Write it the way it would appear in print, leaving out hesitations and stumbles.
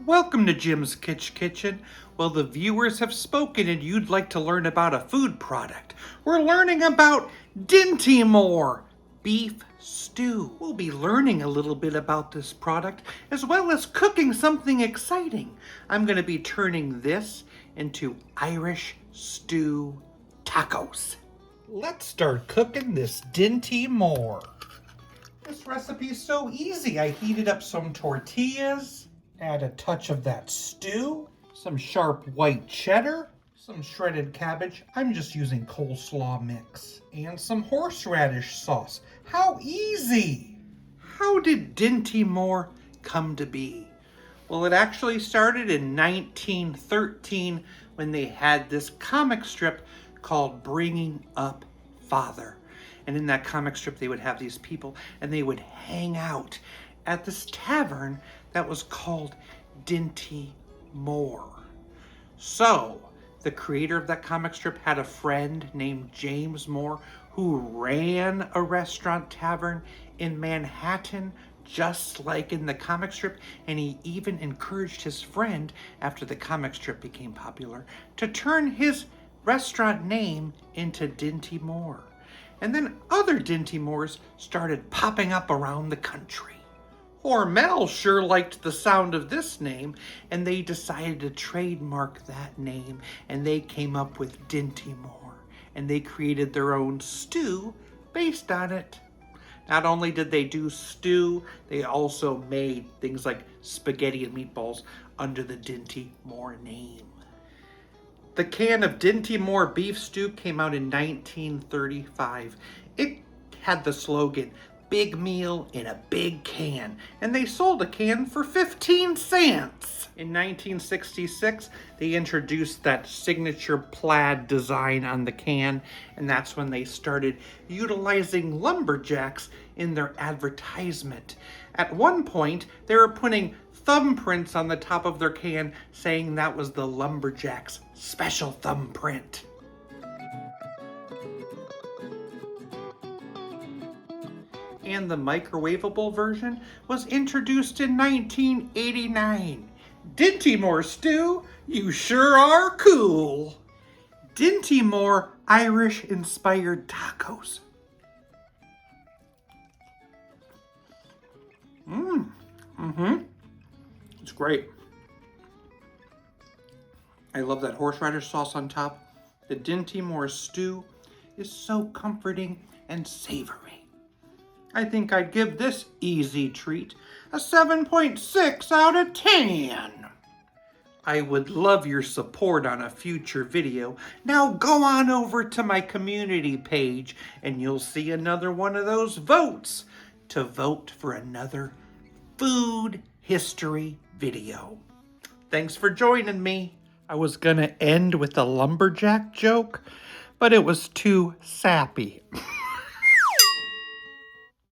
Welcome to Jim's Kitchen. Well, the viewers have spoken and you'd like to learn about a food product. We're learning about Dinty Moore beef stew. We'll be learning a little bit about this product as well as cooking something exciting. I'm going to be turning this into Irish stew tacos. Let's start cooking this Dinty Moore. This recipe is so easy. I heated up some tortillas, add a touch of that stew, some sharp white cheddar, some shredded cabbage. I'm just using coleslaw mix, and some horseradish sauce. How easy! How did Dinty Moore come to be? Well, it actually started in 1913 when they had this comic strip called Bringing Up Father. And in that comic strip, they would have these people and they would hang out at this tavern that was called Dinty Moore. So, the creator of that comic strip had a friend named James Moore who ran a restaurant tavern in Manhattan, just like in the comic strip, and he even encouraged his friend, after the comic strip became popular, to turn his restaurant name into Dinty Moore. And then other Dinty Moores started popping up around the country. Hormel sure liked the sound of this name, and they decided to trademark that name, and they came up with Dinty Moore, and they created their own stew based on it. Not only did they do stew, they also made things like spaghetti and meatballs under the Dinty Moore name. The can of Dinty Moore beef stew came out in 1935. It had the slogan, "Big meal in a big can," and they sold a can for 15 cents. In 1966, they introduced that signature plaid design on the can, and that's when they started utilizing lumberjacks in their advertisement. At one point, they were putting thumbprints on the top of their can saying that was the lumberjacks' special thumbprint. And the microwavable version was introduced in 1989. Dinty Moore stew, you sure are cool. Dinty Moore Irish-inspired tacos. It's great. I love that horseradish sauce on top. The Dinty Moore stew is so comforting and savory. I think I'd give this easy treat a 7.6 out of 10. I would love your support on a future video. Now go on over to my community page and you'll see another one of those votes to vote for another food history video. Thanks for joining me. I was gonna end with a lumberjack joke, but it was too sappy.